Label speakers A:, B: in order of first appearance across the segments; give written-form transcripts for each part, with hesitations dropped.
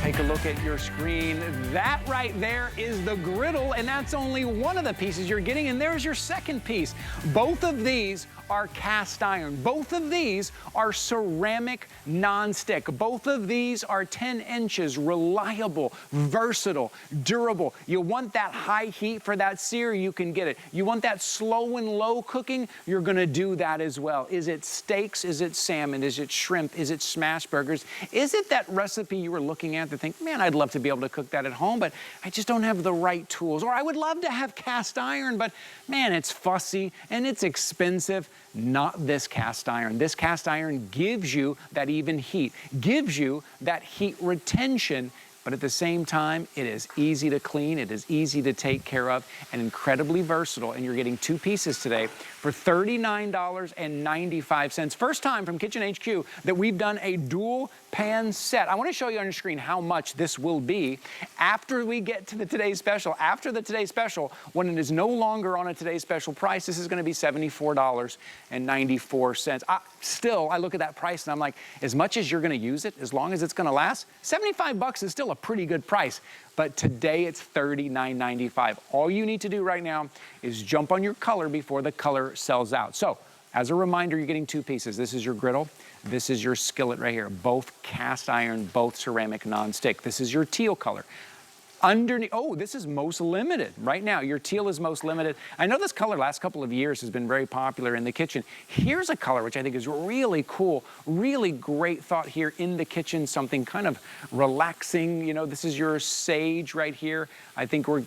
A: Take a look at your screen. That right there is the griddle, and that's only one of the pieces you're getting, and there's your second piece. Both of these are cast iron. Both of these are ceramic non-stick. Both of these are 10 inches, reliable, versatile, durable. You want that high heat for that sear, you can get it. You want that slow and low cooking, you're gonna do that as well. Is it steaks? Is it salmon? Is it shrimp? Is it smash burgers? Is it that recipe you were looking at to think, man, I'd love to be able to cook that at home, but I just don't have the right tools. Or I would love to have cast iron, but man, it's fussy and it's expensive. Not this cast iron. This cast iron gives you that even heat, gives you that heat retention, but at the same time, it is easy to clean, it is easy to take care of, and incredibly versatile. And you're getting two pieces today for $39.95. First time from Kitchen HQ that we've done a dual pan set. I want to show you on your screen how much this will be after we get to the Today's Special. After the Today's Special, when it is no longer on a Today's Special price, this is going to be $74.94. Still, I look at that price and I'm like, as much as you're going to use it, as long as it's going to last, 75 bucks is still a pretty good price. But today it's $39.95. All you need to do right now is jump on your color before the color sells out. So, as a reminder, you're getting two pieces. This is your griddle. This is your skillet right here. Both cast iron, both ceramic non-stick. This is your teal color. Underneath, oh, this is most limited right now. Your teal is most limited. I know this color last couple of years has been very popular in the kitchen. Here's a color which I think is really cool, really great thought here in the kitchen, something kind of relaxing. You know, this is your sage right here. I think we're,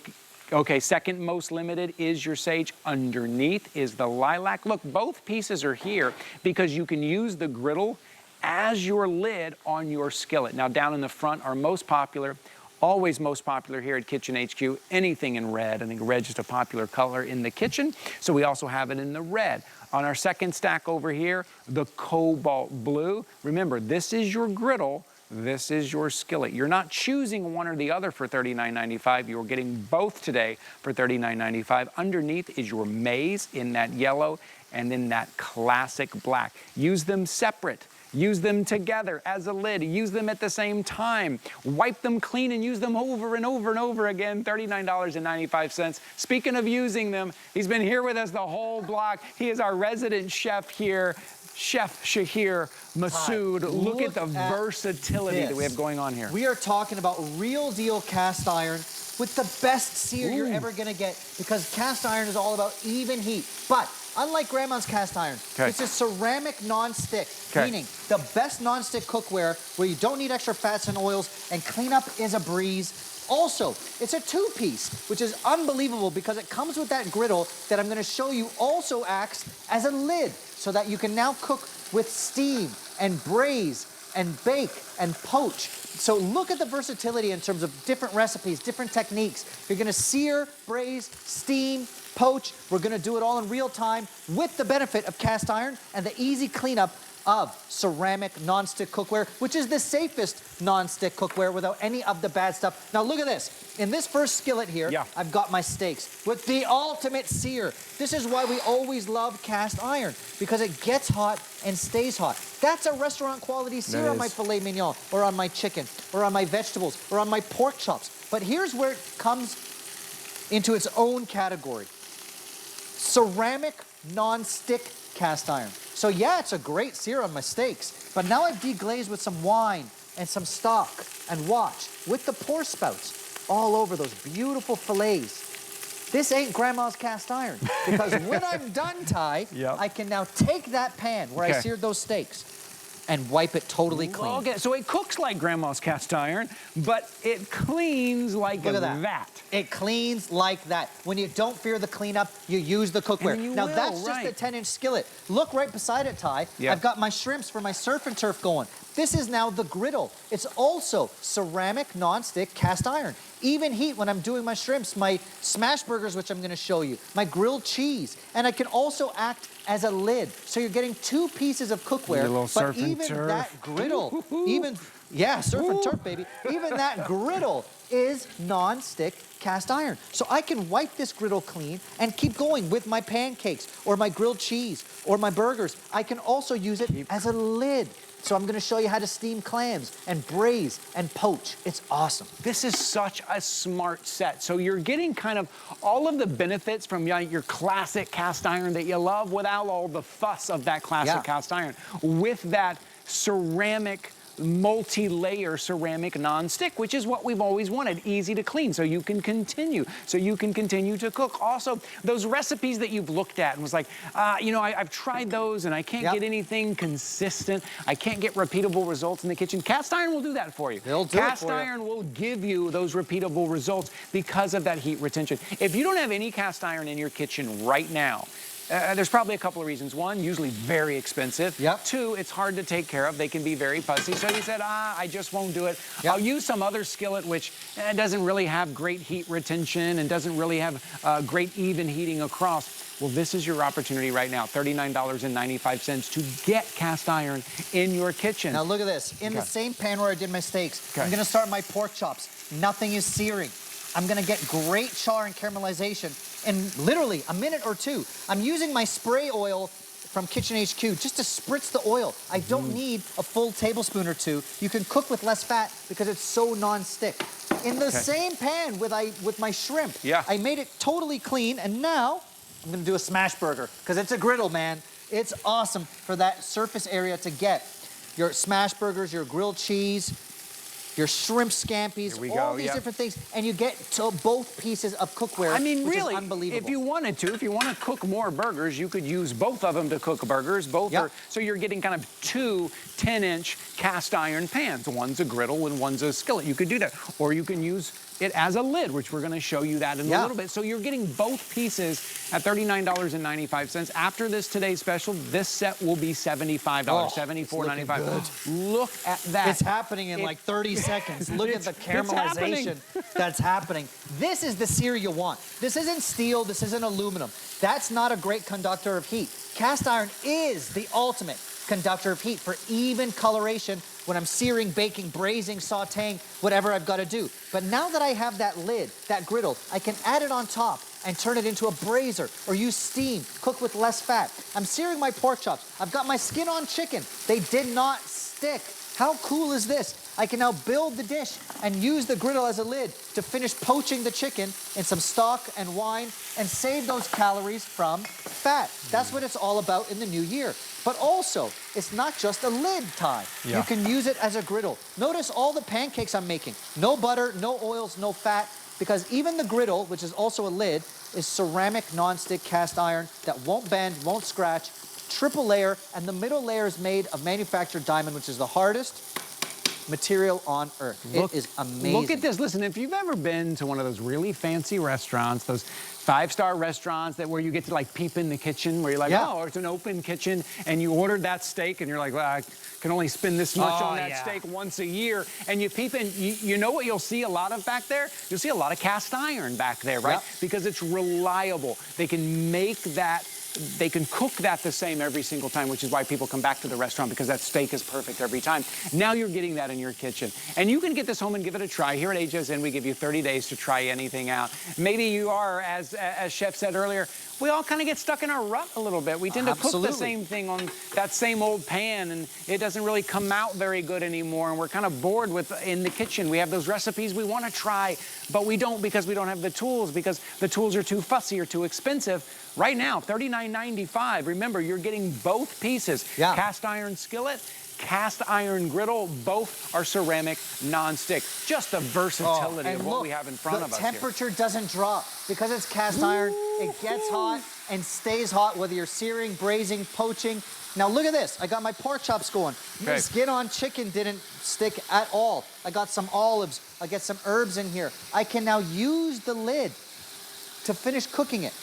A: okay, second most limited is your sage. Underneath is the lilac. Look, both pieces are here because you can use the griddle as your lid on your skillet. Now, down in the front are most popular. Always most popular here at Kitchen HQ, anything in red. I think red's just a popular color in the kitchen, so we also have it in the red. On our second stack over here, the cobalt blue. Remember, this is your griddle, this is your skillet. You're not choosing one or the other for $39.95. You're getting both today for $39.95. Underneath is your maize in that yellow and in that classic black. Use them separate. Use them together as a lid. Use them at the same time. Wipe them clean and use them over and over and over again. $39.95. Speaking of using them, he's been here with us the whole block. He is our resident chef here, Chef Shahir Masood. Look at the versatility that we have going on here.
B: We are talking about real deal cast iron with the best sear you're ever gonna get, because cast iron is all about even heat. But unlike Grandma's cast iron, it's a ceramic non-stick, meaning the best non-stick cookware where you don't need extra fats and oils, and cleanup is a breeze. Also, it's a two-piece, which is unbelievable because it comes with that griddle that I'm gonna show you also acts as a lid so that you can now cook with steam and braise and bake and poach. So look at the versatility in terms of different recipes, different techniques. You're gonna sear, braise, steam, poach. We're gonna do it all in real time with the benefit of cast iron and the easy cleanup of ceramic non-stick cookware, which is the safest non-stick cookware without any of the bad stuff. Now look at this. In this first skillet here, I've got my steaks with the ultimate sear. This is why we always love cast iron, because it gets hot and stays hot. That's a restaurant quality sear on my filet mignon, or on my chicken, or on my vegetables, or on my pork chops. But here's where it comes into its own category. Ceramic non-stick cast iron. So yeah, it's a great sear on my steaks, but now I've deglazed with some wine and some stock, and watch, with the pour spouts all over those beautiful fillets. This ain't Grandma's cast iron, because when I'm done, Ty, I can now take that pan where I seared those steaks and wipe it totally clean.
A: Okay, so it cooks like Grandma's cast iron, but it cleans like that.
B: It cleans like that. When you don't fear the cleanup, you use the cookware. Now that's just a 10-inch skillet. Look right beside it, Ty. I've got my shrimps for my surf and turf going. This is now the griddle. It's also ceramic non-stick cast iron. Even heat when I'm doing my shrimps, my smash burgers, which I'm gonna show you, my grilled cheese. And I can also act as a lid. So you're getting two pieces of cookware, but even that griddle, surf and turf, baby. Even that griddle is non-stick cast iron. So I can wipe this griddle clean and keep going with my pancakes or my grilled cheese or my burgers. I can also use it as a lid. So I'm gonna show you how to steam clams and braise and poach. It's awesome.
A: This is such a smart set. So you're getting kind of all of the benefits from your classic cast iron that you love without all the fuss of that classic cast iron. With that ceramic, multi-layer ceramic non-stick, which is what we've always wanted, easy to clean, so you can continue to cook. Also, those recipes that you've looked at and was like, you know, I've tried those and I can't get anything consistent. I can't get repeatable results in the kitchen. Cast iron will do that for you. Cast iron will give you those repeatable results because of that heat retention. If you don't have any cast iron in your kitchen right now, there's probably a couple of reasons. One, usually very expensive. Two, it's hard to take care of. They can be very fussy. So you said, I just won't do it. I'll use some other skillet, which doesn't really have great heat retention and doesn't really have great even heating across. Well, this is your opportunity right now, $39.95 to get cast iron in your kitchen.
B: Now look at this. In the same pan where I did my steaks, I'm gonna start my pork chops. Nothing is searing. I'm gonna get great char and caramelization in literally a minute or two. I'm using my spray oil from Kitchen HQ just to spritz the oil. I don't need a full tablespoon or two. You can cook with less fat because it's so non-stick. In the same pan with my shrimp, I made it totally clean, and now I'm gonna do a smash burger because it's a griddle, man. It's awesome for that surface area to get your smash burgers, your grilled cheese, your shrimp scampies, all these different things, and you get to both pieces of cookware. I mean, really, unbelievable.
A: If you wanted to, if you want to cook more burgers, you could use both of them to cook burgers. Both are, so you're getting kind of two 10-inch cast iron pans. One's a griddle and one's a skillet. You could do that, or you can use it as a lid, which we're going to show you that in a little bit. So you're getting both pieces at $39.95. After this today's special, this set will be $75, $74.95. Look at that.
B: It's happening in like 30 seconds. Look at the caramelization that's happening. This is the sear you want. This isn't steel. This isn't aluminum. That's not a great conductor of heat. Cast iron is the ultimate conductor of heat for even coloration when I'm searing, baking, braising, sauteing, whatever I've got to do. But now that I have that lid, that griddle, I can add it on top and turn it into a braiser or use steam, cook with less fat. I'm searing my pork chops. I've got my skin on chicken. They did not stick. How cool is this? I can now build the dish and use the griddle as a lid to finish poaching the chicken in some stock and wine and save those calories from fat. That's what it's all about in the new year. But also, it's not just a lid time. You can use it as a griddle. Notice all the pancakes I'm making. No butter, no oils, no fat, because even the griddle, which is also a lid, is ceramic nonstick cast iron that won't bend, won't scratch, triple layer, and the middle layer is made of manufactured diamond, which is the hardest material on earth. It is amazing.
A: Look at this. Listen, if you've ever been to one of those really fancy restaurants, those 5-star restaurants that where you get to like peep in the kitchen, where you're like, oh, it's an open kitchen, and you ordered that steak, and you're like, well, I can only spend this much on that steak once a year, and you peep in, you know what you'll see a lot of back there? You'll see a lot of cast iron back there, right? Because it's reliable. They can make that. They can cook that the same every single time, which is why people come back to the restaurant, because that steak is perfect every time. Now you're getting that in your kitchen. And you can get this home and give it a try. Here at HSN, we give you 30 days to try anything out. Maybe you are, as Chef said earlier, we all kind of get stuck in our rut a little bit. We tend to cook the same thing on that same old pan, and it doesn't really come out very good anymore, and we're kind of bored with in the kitchen. We have those recipes we want to try, but we don't because we don't have the tools, because the tools are too fussy or too expensive. Right now, $39.95. Remember, you're getting both pieces. Cast iron skillet, cast iron griddle, both are ceramic non-stick. Just the versatility of what we have in front of us.
B: The temperature doesn't drop because it's cast iron. It gets hot and stays hot, whether you're searing, braising, poaching. Now look at this. I got my pork chops going. The skin on chicken didn't stick at all. I got some olives. I get some herbs in here. I can now use the lid to finish cooking it.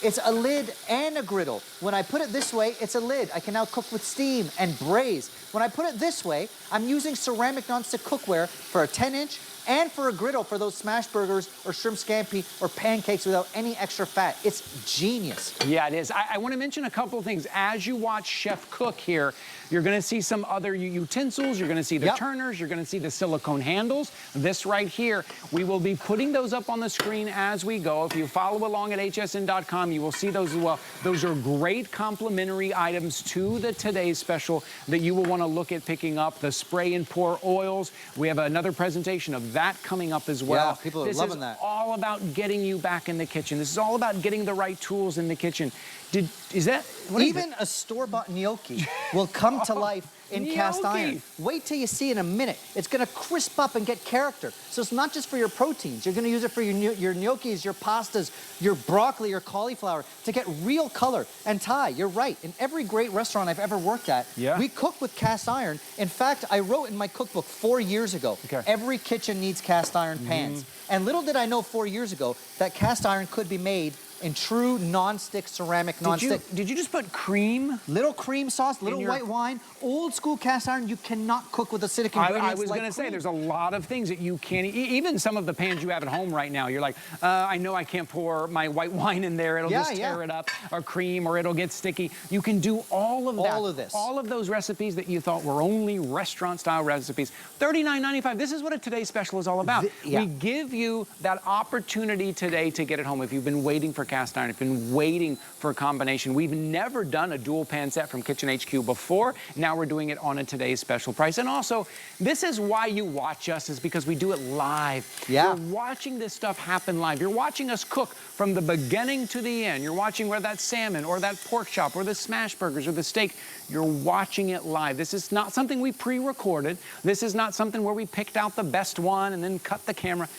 B: It's a lid and a griddle. When I put it this way, it's a lid. I can now cook with steam and braise. When I put it this way, I'm using ceramic nonstick cookware for a 10-inch and for a griddle for those smash burgers or shrimp scampi or pancakes without any extra fat. It's genius.
A: Yeah, it is. I want to mention a couple of things. As you watch Chef cook here, you're going to see some other utensils. You're going to see the turners. You're going to see the silicone handles. This right here, we will be putting those up on the screen as we go. If you follow along at hsn.com, you will see those as well. Those are great complimentary items to the today's special that you will want to look at picking up. The spray and pour oils. We have another presentation of that coming up as well.
B: Yeah, people are loving that.
A: This is all about getting you back in the kitchen. This is all about getting the right tools in the kitchen.
B: Even a store-bought gnocchi will come to life in cast iron. Wait till you see in a minute. It's going to crisp up and get character. So it's not just for your proteins. You're going to use it for your gnocchis, your pastas, your broccoli, your cauliflower to get real color. And Ty, you're right. In every great restaurant I've ever worked at, we cook with cast iron. In fact, I wrote in my cookbook 4 years ago, every kitchen needs cast iron pans. And little did I know 4 years ago that cast iron could be made in true non-stick ceramic non-stick.
A: Did you just put cream?
B: Little cream sauce, little white wine, old school cast iron. You cannot cook with acidic ingredients.
A: I was going to say, there's a lot of things that you can't, even some of the pans you have at home right now, you're like, I know I can't pour my white wine in there. It'll just tear it up, or cream, or it'll get sticky. You can do all of that.
B: All of this.
A: All of those recipes that you thought were only restaurant-style recipes. $39.95. This is what a Today Special is all about. We give you that opportunity today to get it home. If you've been waiting for cast iron, if you've been waiting for a combination, we've never done a dual pan set from Kitchen HQ before. Now we're doing it on a Today's Special price. And also, this is why you watch us, is because we do it live. You're watching this stuff happen live. You're watching us cook from the beginning to the end. You're watching where that salmon or that pork chop or the smash burgers or the steak, you're watching it live. This is not something we pre-recorded. This is not something where we picked out the best one and then cut the camera.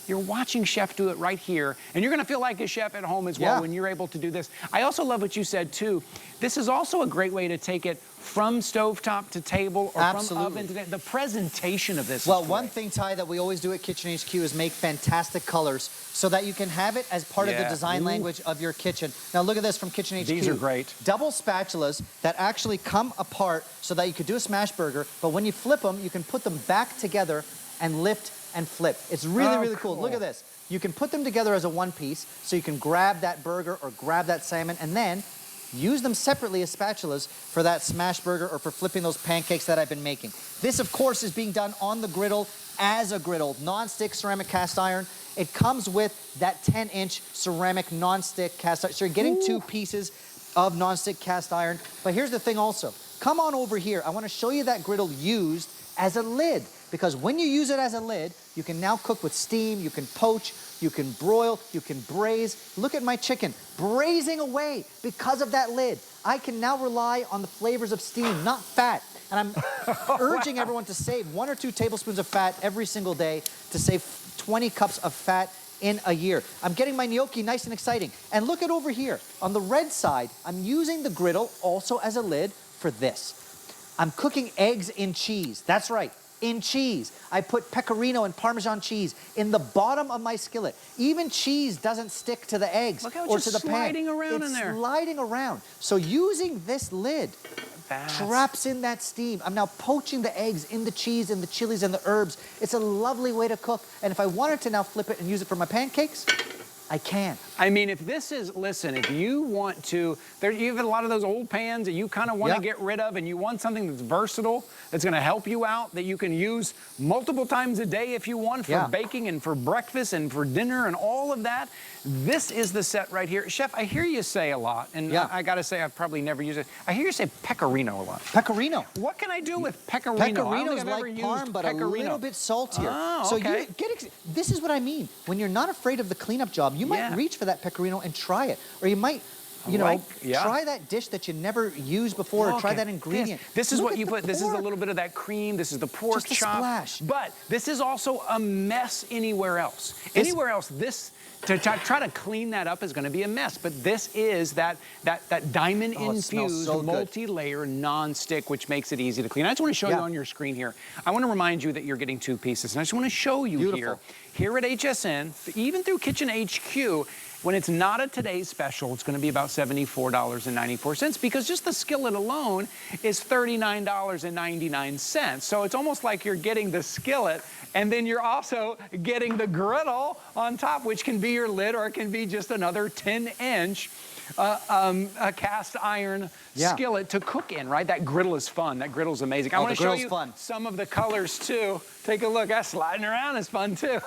A: You're watching Chef do it right here, and you're going to feel like a chef at home as well when you're able to do this. I also love what you said, too. This is also a great way to take it from stovetop to table or from oven to the presentation of this.
B: Well, one thing, Ty, that we always do at Kitchen HQ is make fantastic colors so that you can have it as part of the design language of your kitchen. Now, look at this from Kitchen HQ.
A: These are great.
B: Double spatulas that actually come apart so that you could do a smash burger, but when you flip them, you can put them back together and lift and flip. It's really, really cool. Look at this. You can put them together as a one piece, so you can grab that burger or grab that salmon and then use them separately as spatulas for that smash burger or for flipping those pancakes that I've been making. This, of course, is being done on the griddle as a griddle. Non-stick ceramic cast iron. It comes with that 10-inch ceramic non-stick cast iron. So you're getting 2 pieces of non-stick cast iron. But here's the thing also. Come on over here. I want to show you that griddle used as a lid. Because when you use it as a lid, you can now cook with steam, you can poach, you can broil, you can braise. Look at my chicken, braising away because of that lid. I can now rely on the flavors of steam, not fat. And I'm urging everyone to save 1 or 2 tablespoons of fat every single day to save 20 cups of fat in a year. I'm getting my gnocchi nice and exciting. And look at over here. On the red side, I'm using the griddle also as a lid for this. I'm cooking eggs in cheese. That's right. In cheese. I put pecorino and Parmesan cheese in the bottom of my skillet. Even cheese doesn't stick to the eggs or to the pan.
A: Sliding around in there.
B: It's sliding around. So using this lid traps in that steam. I'm now poaching the eggs in the cheese and the chilies and the herbs. It's a lovely way to cook. And if I wanted to now flip it and use it for my pancakes, I can.
A: I mean, if this is, listen, if you want to, you have a lot of those old pans that you kind of want to get rid of, and you want something that's versatile, that's going to help you out, that you can use multiple times a day if you want, for baking and for breakfast and for dinner and all of that. This is the set right here. Chef, I hear you say a lot, and I got to say I've probably never used it. I hear you say pecorino a lot.
B: Pecorino.
A: What can I do with pecorino?
B: Pecorino is like parm, but a little bit saltier.
A: Oh,
B: so this is what I mean. When you're not afraid of the cleanup job, you might reach for that pecorino and try it. Or you might, you know, try that dish that you never used before, or try that ingredient.
A: This is what you put. This is a little bit of that cream. This is the pork chop.
B: Splash.
A: But this is also a mess anywhere else. Anywhere else, to try to clean that up is going to be a mess. But this is that diamond-infused, multi-layer non-stick, which makes it easy to clean. I just want to show you on your screen here. I want to remind you that you're getting 2 pieces. And I just want to show you here at HSN, even through Kitchen HQ, When it's not a today's special, it's going to be about $74.94 because just the skillet alone is $39.99. So it's almost like you're getting the skillet and then you're also getting the griddle on top, which can be your lid or it can be just another 10-inch a cast iron skillet to cook in, right? That griddle is fun. That griddle's amazing. I want to show you some of the colors too. Take a look. That sliding around is fun too.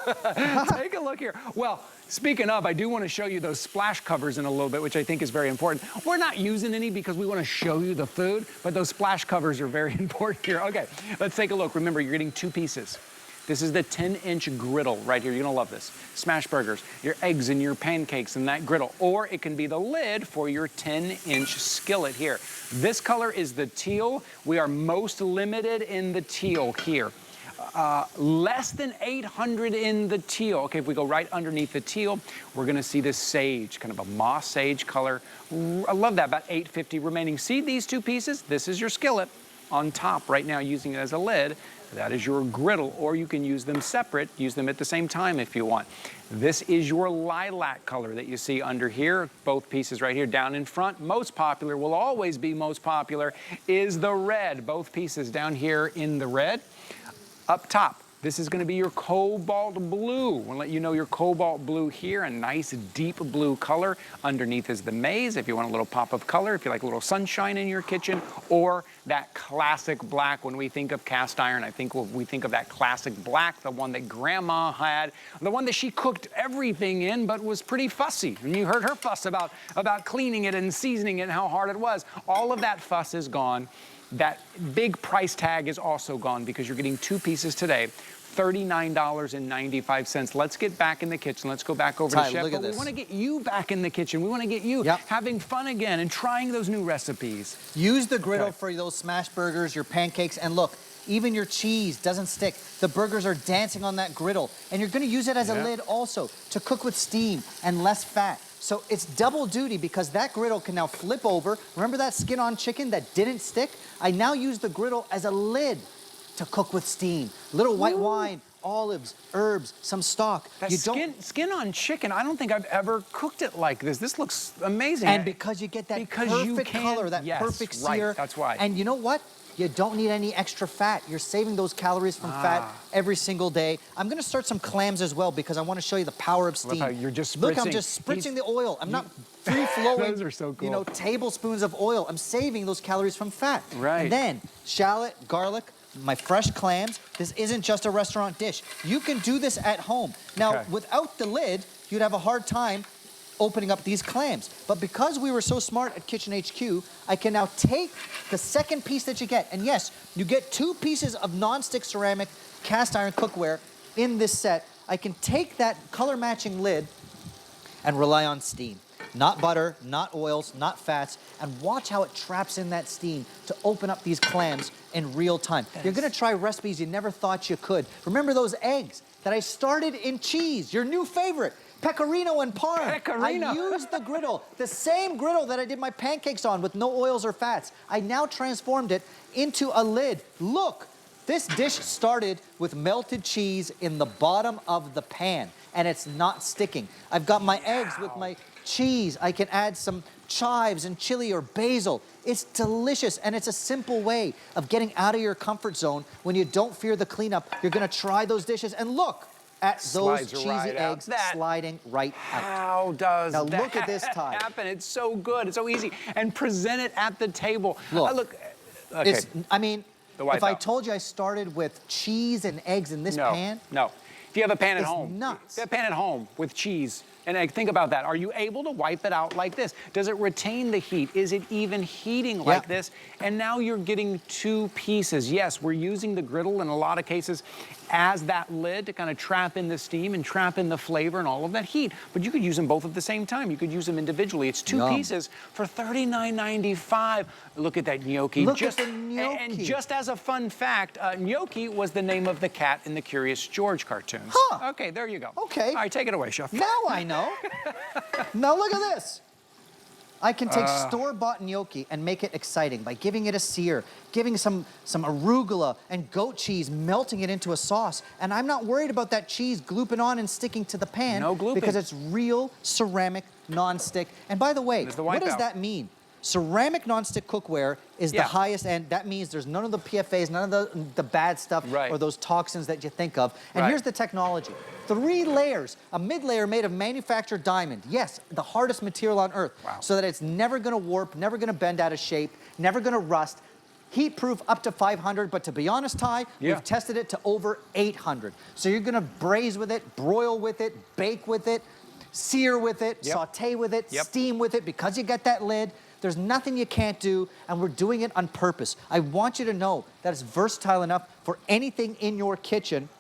A: Take a look here. Well, speaking of, I do want to show you those splash covers in a little bit, which I think is very important. We're not using any because we want to show you the food, but those splash covers are very important here. Okay, let's take a look. Remember, you're getting 2 pieces. This is the 10-inch griddle right here. You're gonna love this. Smash burgers, your eggs and your pancakes in that griddle. Or it can be the lid for your 10-inch skillet here. This color is the teal. We are most limited in the teal here. Less than 800 in the teal. Okay, if we go right underneath the teal, we're gonna see this sage, kind of a moss sage color. I love that, about 850 remaining. See these 2 pieces? This is your skillet on top right now, using it as a lid. That is your griddle, or you can use them separate, use them at the same time if you want. This is your lilac color that you see under here, both pieces right here down in front. Most popular, will always be most popular, is the red, both pieces down here in the red. Up top, this is going to be your cobalt blue. I want to let you know your cobalt blue here, a nice deep blue color. Underneath is the maize, if you want a little pop of color, if you like a little sunshine in your kitchen, or that classic black. When we think of cast iron, I think we think of that classic black, the one that Grandma had, the one that she cooked everything in, but was pretty fussy. And you heard her fuss about cleaning it and seasoning it and how hard it was. All of that fuss is gone. That big price tag is also gone because you're getting 2 pieces today, $39.95. Let's get back in the kitchen. Let's go back over to Chef. But we want to get you back in the kitchen. We want to get you having fun again and trying those new recipes.
B: Use the griddle for those smash burgers, your pancakes, and look, even your cheese doesn't stick. The burgers are dancing on that griddle. And you're going to use it as a lid also to cook with steam and less fat. So it's double duty because that griddle can now flip over. Remember that skin-on chicken that didn't stick? I now use the griddle as a lid to cook with steam. Little white wine, olives, herbs, some stock.
A: That skin-on chicken, I don't think I've ever cooked it like this. This looks amazing.
B: And because you get that perfect color, that perfect sear.
A: Right, that's why.
B: And you know what? You don't need any extra fat. You're saving those calories from fat every single day. I'm gonna start some clams as well because I wanna show you the power of steam.
A: Look how you're just spritzing.
B: Look, I'm just spritzing the oil. I'm not free-flowing,
A: those are so cool.
B: you know, tablespoons of oil. I'm saving those calories from fat.
A: Right.
B: And then shallot, garlic, my fresh clams. This isn't just a restaurant dish. You can do this at home. Now, without the lid, you'd have a hard time opening up these clams. But because we were so smart at Kitchen HQ, I can now take the second piece that you get. And yes, you get 2 pieces of non-stick ceramic cast iron cookware in this set. I can take that color matching lid and rely on steam. Not butter, not oils, not fats, and watch how it traps in that steam to open up these clams in real time. You're gonna try recipes you never thought you could. Remember those eggs that I started in cheese, your new favorite. Pecorino and parm.
A: Pecorino.
B: I used the griddle, the same griddle that I did my pancakes on with no oils or fats. I now transformed it into a lid. Look, this dish started with melted cheese in the bottom of the pan, and it's not sticking. I've got my eggs with my cheese. I can add some chives and chili or basil. It's delicious, and it's a simple way of getting out of your comfort zone. When you don't fear the cleanup, you're gonna try those dishes, and look at those cheesy eggs sliding right out.
A: How does
B: now look at this Ty.
A: happen? It's so good. It's so easy. And present it at the table.
B: Look,
A: okay.
B: I mean, if I told you I started with cheese and eggs in this pan.
A: No. If you have a pan at home.
B: Nuts.
A: If you have a pan at home with cheese and egg, think about that. Are you able to wipe it out like this? Does it retain the heat? Is it even heating like this? And now you're getting 2 pieces. Yes, we're using the griddle in a lot of cases as that lid to kind of trap in the steam and trap in the flavor and all of that heat. But you could use them both at the same time. You could use them individually. It's 2 pieces for $39.95. Look at that gnocchi.
B: Look at the gnocchi.
A: And just as a fun fact, gnocchi was the name of the cat in the Curious George cartoons.
B: Huh.
A: Okay, there you go.
B: Okay.
A: All right, take it away, Chef.
B: Now I know. Now look at this. I can take store-bought gnocchi and make it exciting by giving it a sear, giving some arugula and goat cheese, melting it into a sauce. And I'm not worried about that cheese glooping on and sticking to the pan.
A: No glooping.
B: Because it's real ceramic non-stick. And by the way, what does that mean? Ceramic non-stick cookware is the highest end. That means there's none of the PFAs, none of the bad stuff or those toxins that you think of. And here's the technology. 3 layers, a mid-layer made of manufactured diamond. Yes, the hardest material on earth. So that it's never gonna warp, never gonna bend out of shape, never gonna rust. Heat proof up to 500, but to be honest, Ty, we've tested it to over 800. So you're gonna braise with it, broil with it, bake with it, sear with it, saute with it, steam with it, because you got that lid. There's nothing you can't do, and we're doing it on purpose. I want you to know that it's versatile enough for anything in your kitchen,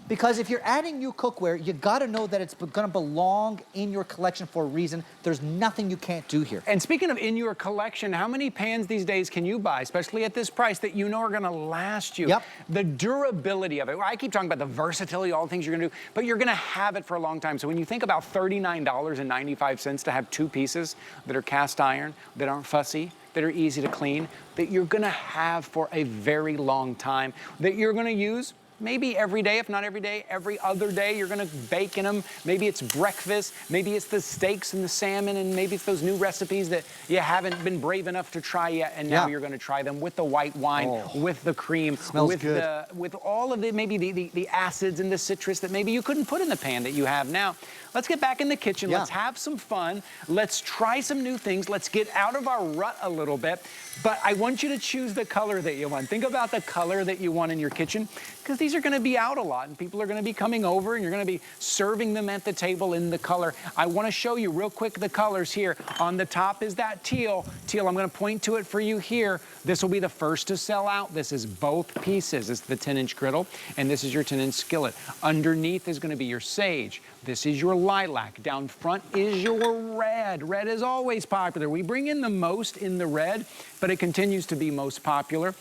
B: because if you're adding new cookware, you gotta know that it's gonna belong in your collection for a reason. There's nothing you can't do here.
A: And speaking of in your collection, how many pans these days can you buy, especially at this price, that you know are gonna last you? The durability of it. I keep talking about the versatility, all the things you're gonna do, but you're gonna have it for a long time. So when you think about $39.95 to have 2 pieces that are cast iron, that aren't fussy, that are easy to clean, that you're gonna have for a very long time, that you're gonna use maybe every day, if not every day, every other day, you're gonna bake in them. Maybe it's breakfast, maybe it's the steaks and the salmon, and maybe it's those new recipes that you haven't been brave enough to try yet, and now you're gonna try them with the white wine, with the cream, with all of the, maybe the acids and the citrus that maybe you couldn't put in the pan that you have now. Let's get back in the kitchen, let's have some fun, let's try some new things, let's get out of our rut a little bit, but I want you to choose the color that you want. Think about the color that you want in your kitchen, because these are gonna be out a lot, and people are gonna be coming over, and you're gonna be serving them at the table in the color. I wanna show you real quick the colors here. On the top is that teal. Teal, I'm gonna point to it for you here. This will be the first to sell out. This is both pieces. It's the 10-inch griddle, and this is your 10-inch skillet. Underneath is gonna be your sage. This is your lilac. Down front is your red. Red is always popular. We bring in the most in the red, but it continues to be most popular.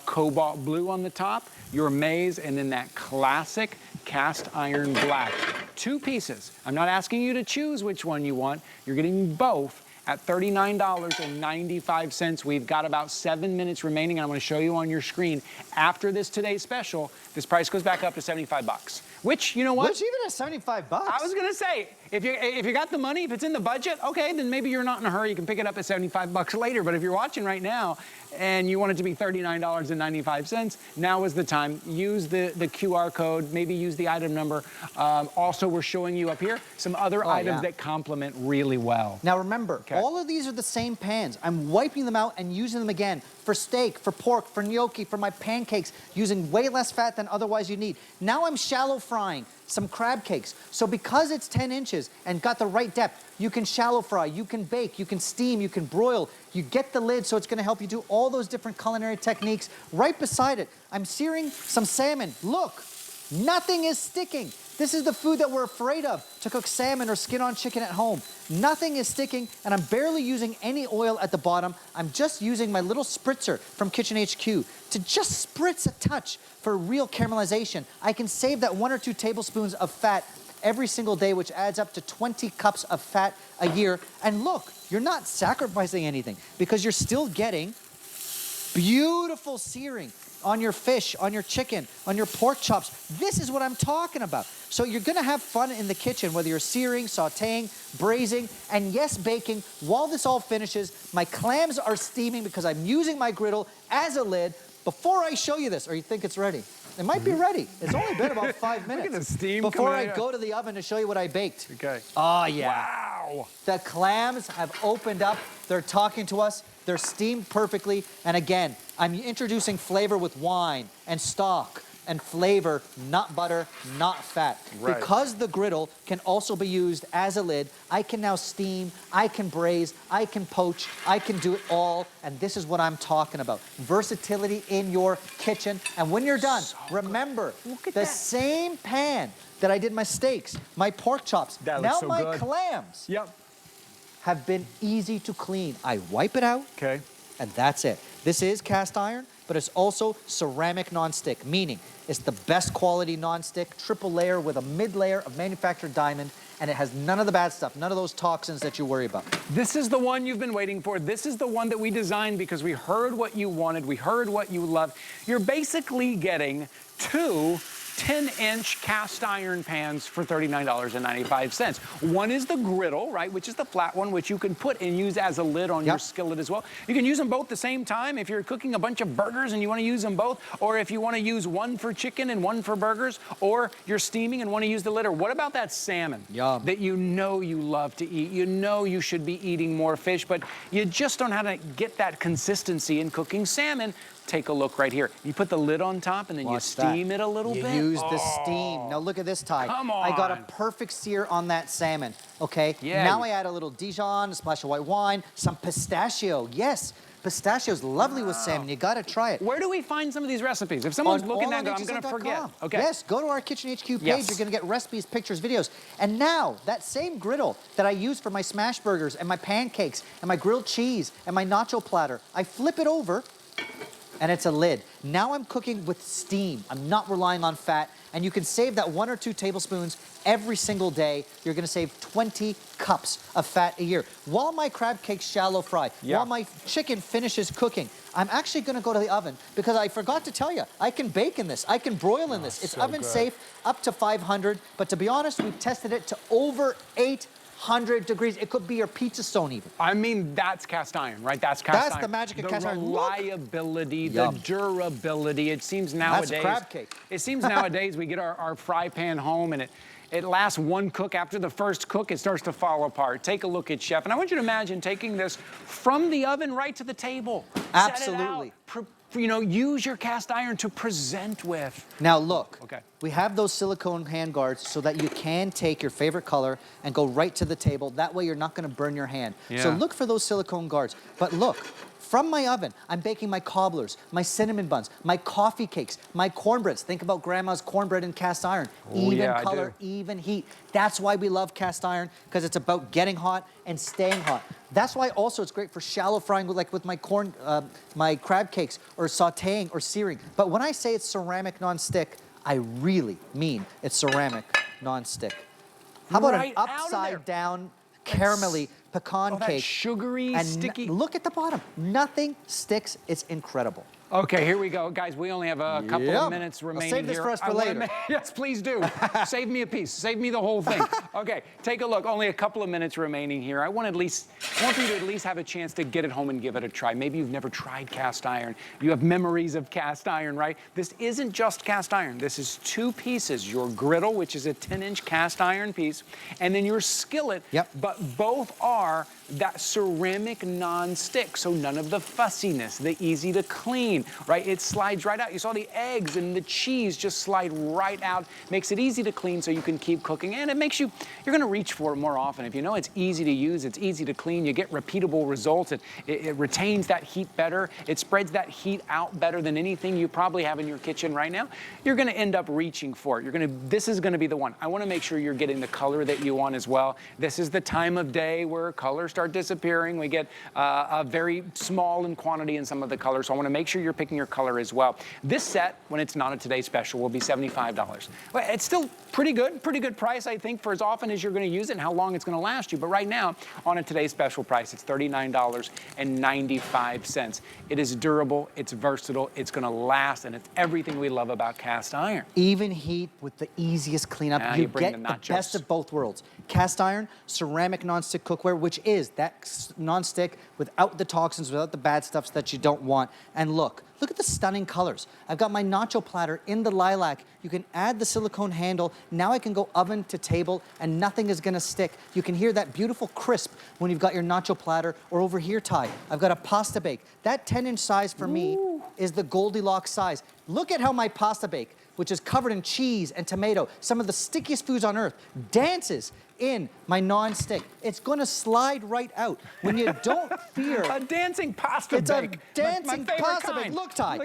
A: Cobalt blue on the top, your maize, and then that classic cast iron black. 2 pieces. I'm not asking you to choose which one you want. You're getting both at $39.95. We've got about 7 minutes remaining, and I'm gonna show you on your screen. After this today's special, this price goes back up to 75 bucks. Which, you know what?
B: Which even at 75 bucks.
A: I was gonna say, if you got the money, if it's in the budget, okay, then maybe you're not in a hurry. You can pick it up at 75 bucks later. But if you're watching right now and you want it to be $39.95, now is the time. Use the QR code, maybe use the item number. Also, we're showing you up here some other items that complement really well.
B: Now remember, all of these are the same pans. I'm wiping them out and using them again for steak, for pork, for gnocchi, for my pancakes, using way less fat than otherwise you need. Now I'm shallow frying some crab cakes. So because it's 10 inches and got the right depth, you can shallow fry, you can bake, you can steam, you can broil, you get the lid, so it's gonna help you do all those different culinary techniques. Right beside it, I'm searing some salmon. Look, nothing is sticking. This is the food that we're afraid of, to cook salmon or skin-on chicken at home. Nothing is sticking, and I'm barely using any oil at the bottom. I'm just using my little spritzer from Kitchen HQ to just spritz a touch for real caramelization. I can save that 1 or 2 tablespoons of fat every single day, which adds up to 20 cups of fat a year. And look, you're not sacrificing anything, because you're still getting beautiful searing on your fish, on your chicken, on your pork chops. This is what I'm talking about. So you're gonna have fun in the kitchen, whether you're searing, sauteing, braising, and yes, baking. While this all finishes, my clams are steaming because I'm using my griddle as a lid. Before I show you this, or you think it's ready? It might be ready. It's only been about 5 minutes.
A: Look at the steam
B: before I go to the oven to show you what I baked.
A: Okay.
B: Oh, yeah.
A: Wow.
B: The clams have opened up. They're talking to us. They're steamed perfectly. And again, I'm introducing flavor with wine and stock and flavor, not butter, not fat.
A: Right.
B: Because the griddle can also be used as a lid, I can now steam, I can braise, I can poach, I can do it all, and this is what I'm talking about. Versatility in your kitchen, and when you're done, remember, the same pan that I did my steaks, my pork chops, now my clams have been easy to clean. I wipe it out, and that's it. This is cast iron, but it's also ceramic non-stick, meaning it's the best quality non-stick, triple layer with a mid layer of manufactured diamond, and it has none of the bad stuff, none of those toxins that you worry about.
A: This is the one you've been waiting for. This is the one that we designed because we heard what you wanted. We heard what you loved. You're basically getting two 10-inch cast iron pans for $39.95. One is the Griddle, right, which is the flat one, which you can put and use as a lid on your skillet as well. You can use them both at the same time if you're cooking a bunch of burgers and you want to use them both, or if you want to use one for chicken and one for burgers, or you're steaming and want to use the lid. Or what about that salmon that you know you love to eat? You know you should be eating more fish, but you just don't know how to get that consistency in cooking salmon. Take a look right here. You put the lid on top and then you steam it a little bit.
B: You use the steam. Now look at this, Ty.
A: Come on.
B: I got a perfect sear on that salmon, okay?
A: Yeah.
B: Now I add a little Dijon, a splash of white wine, some pistachio. Yes, pistachio's lovely with salmon. You gotta try it.
A: Where do we find some of these recipes? If someone's looking at it, I'm gonna forget. Okay.
B: Yes, go to our Kitchen HQ page. You're gonna get recipes, pictures, videos. And now, that same griddle that I use for my smash burgers and my pancakes and my grilled cheese and my nacho platter, I flip it over and it's a lid. Now I'm cooking with steam. I'm not relying on fat, and you can save that 1 or 2 tablespoons every single day. You're gonna save 20 cups of fat a year. While my crab cakes shallow fry, while my chicken finishes cooking, I'm actually gonna go to the oven because I forgot to tell you, I can bake in this, I can broil in this. It's oven safe, up to 500, but to be honest, we've tested it to over 800 degrees. It could be your pizza stone even.
A: I mean, that's cast iron, right? That's cast iron.
B: That's the magic of cast iron.
A: The reliability, the durability. It seems nowadays.
B: That's a crab cake.
A: It seems nowadays we get our fry pan home and it lasts one cook. After the first cook, it starts to fall apart. Take a look at Chef. And I want you to imagine taking this from the oven right to the table.
B: Absolutely.
A: Set it out. You know, use your cast iron to present with.
B: Now look, we have those silicone hand guards so that you can take your favorite color and go right to the table. That way you're not gonna burn your hand. So look for those silicone guards. But look, from my oven, I'm baking my cobblers, my cinnamon buns, my coffee cakes, my cornbreads. Think about grandma's cornbread in cast iron. Even color, even heat. That's why we love cast iron, because it's about getting hot and staying hot. That's why also it's great for shallow frying, like with my my crab cakes, or sauteing or searing. But when I say it's ceramic non-stick, I really mean it's ceramic non-stick. How about an upside down caramelly pecan cake?
A: Sugary,
B: and
A: sticky.
B: Look at the bottom. Nothing sticks. It's incredible.
A: Okay, here we go. Guys, we only have a couple of minutes remaining.
B: I'll save this for us for later.
A: Yes, please do. Save me a piece. Save me the whole thing. Okay, take a look. Only a couple of minutes remaining here. I want for you to at least have a chance to get it home and give it a try. Maybe you've never tried cast iron. You have memories of cast iron, right? This isn't just cast iron. This is 2 pieces. Your griddle, which is a 10-inch cast iron piece, and then your skillet. But both are that ceramic non-stick, so none of the fussiness, the easy to clean, right? It slides right out. You saw the eggs and the cheese just slide right out. Makes it easy to clean so you can keep cooking, and it makes you're gonna reach for it more often. If you know it's easy to use, it's easy to clean, you get repeatable results. It retains that heat better. It spreads that heat out better than anything you probably have in your kitchen right now. You're gonna end up reaching for it. This is gonna be the one. I wanna make sure you're getting the color that you want as well. This is the time of day where colors start disappearing. We get a very small in quantity in some of the colors, so I wanna make sure you're picking your color as well. This set, when it's not a Today Special, will be $75. Well, it's still pretty good price, I think, for as often as you're gonna use it and how long it's gonna last you. But right now, on a Today Special price, it's $39.95. It is durable, it's versatile, it's gonna last, and it's everything we love about cast iron.
B: Even heat with the easiest cleanup. You get the best of both worlds. Cast iron, ceramic non-stick cookware, which is that non-stick without the toxins, without the bad stuffs that you don't want. And look at the stunning colors. I've got my nacho platter in the lilac. You can add the silicone handle. Now I can go oven to table and nothing is gonna stick. You can hear that beautiful crisp when you've got your nacho platter. Or over here, Ty, I've got a pasta bake. That 10-inch size for me is the Goldilocks size. Look at how my pasta bake, which is covered in cheese and tomato, some of the stickiest foods on earth, dances in my non-stick. It's gonna slide right out. When you don't fear...
A: A dancing pasta bake.
B: It's a dancing pasta bake. Look, Ty.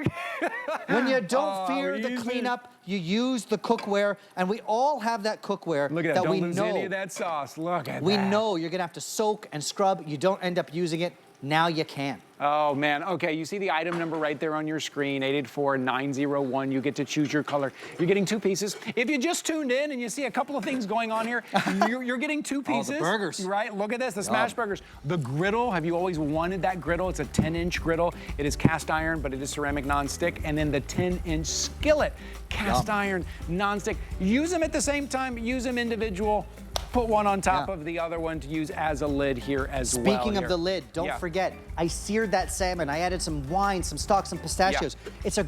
B: When you don't fear the cleanup, you use the cookware, and we all have that cookware that we know. Don't lose
A: any of that sauce. Look at that.
B: We know you're gonna have to soak and scrub. You don't end up using it. Now you can.
A: Oh man, okay, you see the item number right there on your screen, 884-901. You get to choose your color. You're getting 2 pieces. If you just tuned in and you see a couple of things going on here, you're getting 2 pieces.
B: Oh, the burgers.
A: Right, look at this, the smash burgers. The griddle, have you always wanted that griddle? It's a 10-inch griddle. It is cast iron, but it is ceramic non-stick. And then the 10-inch skillet, cast iron, non-stick. Use them at the same time, use them individual. Put one on top of the other one to use as a lid here as well.
B: Speaking of the lid, don't forget, I seared that salmon. I added some wine, some stock, some pistachios. It's a